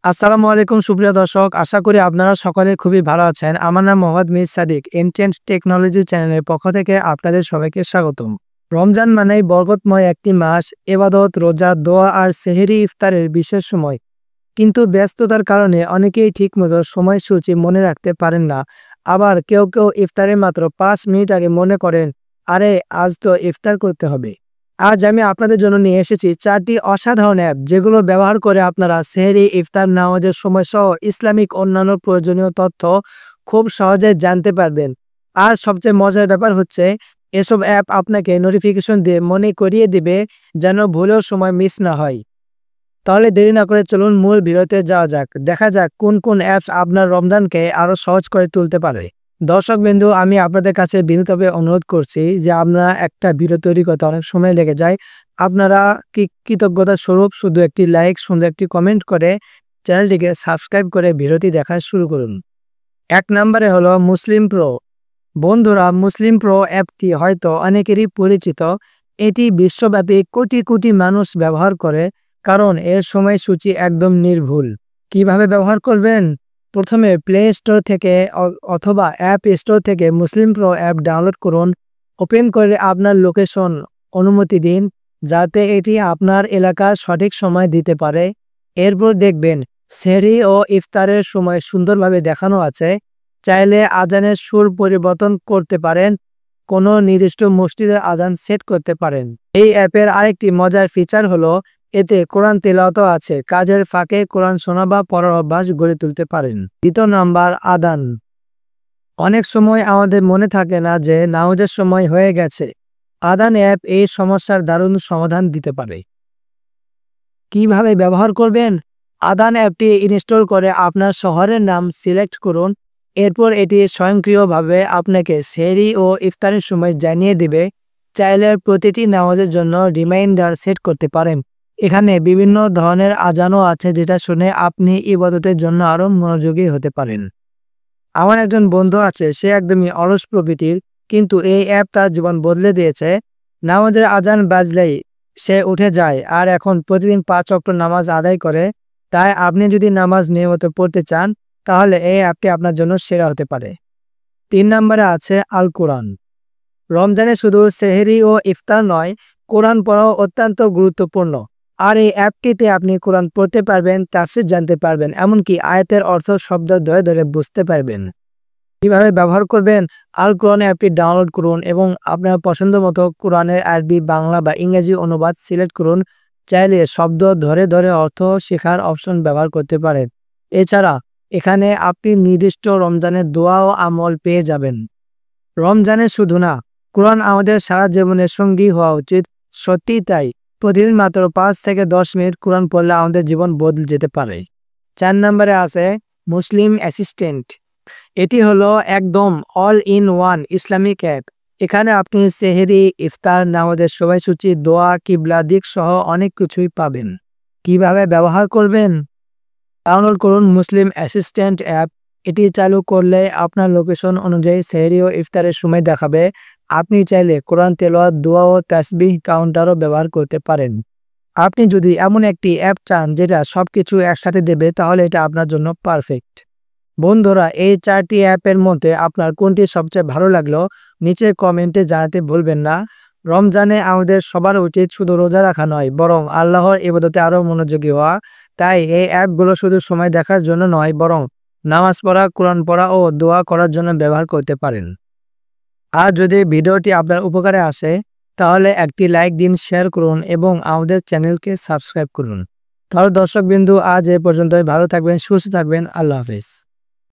আসসালামু আলাইকুম সুপ্রিয় দর্শক, আশা করি আপনারা সকলে খুবই ভালো আছেন। আমার নাম মোহাম্মদ মির সাদিক। এনটেন্ট টেকনোলজি চ্যানেলের পক্ষ থেকে আপনাদের সবাইকে স্বাগতম। রমজান মানেই বরকতময় একটি মাস, ইবাদত, রোজা, দোয়া আর সেহরি ইফতারের বিশেষ সময়। কিন্তু ব্যস্ততার কারণে অনেকেই ঠিকমতো সময়সূচি মনে রাখতে পারেন না। আবার কেউ কেউ ইফতারের মাত্র 5 মিনিট আগে মনে করেন, আরে আজ তো ইফতার করতে হবে। আজ আমি আপনাদের জন্য নিয়ে এসেছি 4টি অসাধারণ অ্যাপ, যেগুলো ব্যবহার করে আপনারা সেহরি, ইফতার, নামাজের সময় সহ ইসলামিক অন্যান্য প্রয়োজনীয় তথ্য খুব সহজে জানতে পারবেন। আর সবচেয়ে মজার ব্যাপার হচ্ছে, এসব অ্যাপ আপনাকে নোটিফিকেশন দিয়ে মনে করিয়ে দিবে যেন ভুলেও সময় মিস না হয়। তাহলে দেরি না করে চলুন মূল ভিডিওতে যাওয়া যাক। দেখা যাক কোন কোন অ্যাপস আপনার রমজানকে আরো সহজ করে তুলতে পারে। দর্শকবৃন্দু, আমি আপনাদের কাছে বিনীতভাবে অনুরোধ করছি যে আপনারা একটা ভিডিও তৈরি করতে অনেক সময় লেগে যায়। আপনারা কৃতজ্ঞতা স্বরূপ শুধু একটি লাইক, সুন্দর একটি কমেন্ট করে চ্যানেলটিকে সাবস্ক্রাইব করে ভিডিওটি দেখা শুরু করুন। 1 নম্বরে হলো মুসলিম প্রো। বন্ধুরা, মুসলিম প্রো অ্যাপটি হয়তো অনেকেরই পরিচিত। এটি বিশ্বব্যাপী কোটি কোটি মানুষ ব্যবহার করে, কারণ এর সময়সূচি একদম নির্ভুল। কিভাবে ব্যবহার করবেন? প্রথমে প্লে স্টোর থেকে অথবা অ্যাপ স্টোর থেকে মুসলিম প্রো অ্যাপ ডাউনলোড করুন। ওপেন করে আপনার লোকেশন অনুমতি দিন, যাতে এটি আপনার এলাকার সঠিক সময় দিতে পারে। এরপর দেখবেন সেহরি ও ইফতারের সময় সুন্দরভাবে দেখানো আছে। চাইলে আজানের সুর পরিবর্তন করতে পারেন, কোনো নির্দিষ্ট মসজিদের আজান সেট করতে পারেন। এই অ্যাপের আরেকটি মজার ফিচার হলো, এতে কোরআন তেলাওয়াতও আছে। কাজের ফাঁকে কোরআন শোনা বা পড়ার অভ্যাস গড়ে তুলতে পারেন। 2 নাম্বার, আদান। অনেক সময় আমাদের মনে থাকে না যে নামাজের সময় হয়ে গেছে। আদান অ্যাপ এই সমস্যার দারুণ সমাধান দিতে পারে। কিভাবে ব্যবহার করবেন? আদান অ্যাপটি ইনস্টল করে আপনার শহরের নাম সিলেক্ট করুন। এরপর এটি স্বয়ংক্রিয়ভাবে আপনাকে সেহরি ও ইফতারের সময় জানিয়ে দিবে। চাইলে প্রতিটি নামাজের জন্য রিমাইন্ডার সেট করতে পারেন। এখানে বিভিন্ন ধরনের আজানও আছে, যেটা শুনে আপনি ইবাদতের জন্য আরো মনোযোগী হতে পারেন। আমার একজন বন্ধু আছে, সে একদমই অলস প্রকৃতির, কিন্তু এই অ্যাপ তার জীবন বদলে দিয়েছে। নামাজের আজান বাজলেই সে উঠে যায় আর এখন প্রতিদিন 5 ওয়াক্ত নামাজ আদায় করে। তাই আপনি যদি নামাজ নিয়মিত পড়তে চান, তাহলে এই অ্যাপটি আপনার জন্য সেরা হতে পারে। 3 নম্বরে আছে আল কোরআন। রমজানে শুধু সেহরি ও ইফতার নয়, কোরআন পড়াও অত্যন্ত গুরুত্বপূর্ণ। আর এই অ্যাপটিতে আপনি কোরআন পড়তে পারবেন, তাফসীর জানতে পারবেন, এমনকি আয়াতের অর্থ শব্দ ধরে ধরে বুঝতে পারবেন। কিভাবে ব্যবহার করবেন? আল কোরআন অ্যাপটি ডাউনলোড করুন এবং আপনার পছন্দ মতো কোরআনের আরবি, বাংলা বা ইংরেজি অনুবাদ সিলেক্ট করুন। চাইলে শব্দ ধরে ধরে অর্থ শেখার অপশন ব্যবহার করতে পারেন। এছাড়া এখানে আপনি নির্দিষ্ট রমজানের দোয়া ও আমল পেয়ে যাবেন। রমজানে শুধু না, কোরআন আমাদের সারা জীবনের সঙ্গী হওয়া উচিত। সত্যিই তাই। প্রতিদিন মাত্র 5 থেকে 10 মিনিট কোরআন পড়লে আমাদের জীবন বদলে যেতে পারে। 4 নম্বরে আছে মুসলিম অ্যাসিস্ট্যান্ট। এটি হলো একদম all in one Islamic app. এখানে আপনি সেহরি, ইফতার, নামাজের সময়সূচি, দোয়া, কিবলা দিক সহ অনেক কিছুই পাবেন। কিভাবে ব্যবহার করবেন? ডাউনলোড করুন মুসলিম অ্যাসিস্ট্যান্ট অ্যাপ। এটি চালু করলে আপনার লোকেশন অনুযায়ী সেহরি ও ইফতারের সময় দেখাবে। আপনি চাইলে কোরআন তেলাওয়াত, দোয়া ও তাসবিহ কাউন্টারও ব্যবহার করতে পারেন। আপনি যদি এমন একটি অ্যাপ চান যেটা সবকিছু একসাথে দেবে, তাহলে এটা আপনার জন্য পারফেক্ট। বন্ধুরা, এই 4টি অ্যাপের মধ্যে আপনার কোনটি সবচেয়ে ভালো লাগলো নিচে কমেন্টে জানাতে ভুলবেন না। রমজানে আমাদের সবার উচিত শুধু রোজা রাখা নয়, বরং আল্লাহর ইবাদতে আরও মনোযোগী হওয়া। তাই এই অ্যাপগুলো শুধু সময় দেখার জন্য নয়, বরং নামাজ পড়া, কোরআন পড়া ও দোয়া করার জন্য ব্যবহার করতে পারেন। আর যদি ভিডিওটি আপনার উপকারে আসে, তাহলে একটি লাইক দিন, শেয়ার করুন এবং আমাদের চ্যানেলকে সাবস্ক্রাইব করুন। তাহলে দর্শকবিন্দু, আজ এ পর্যন্তই। ভালো থাকবেন, সুস্থ থাকবেন। আল্লাহ হাফেজ।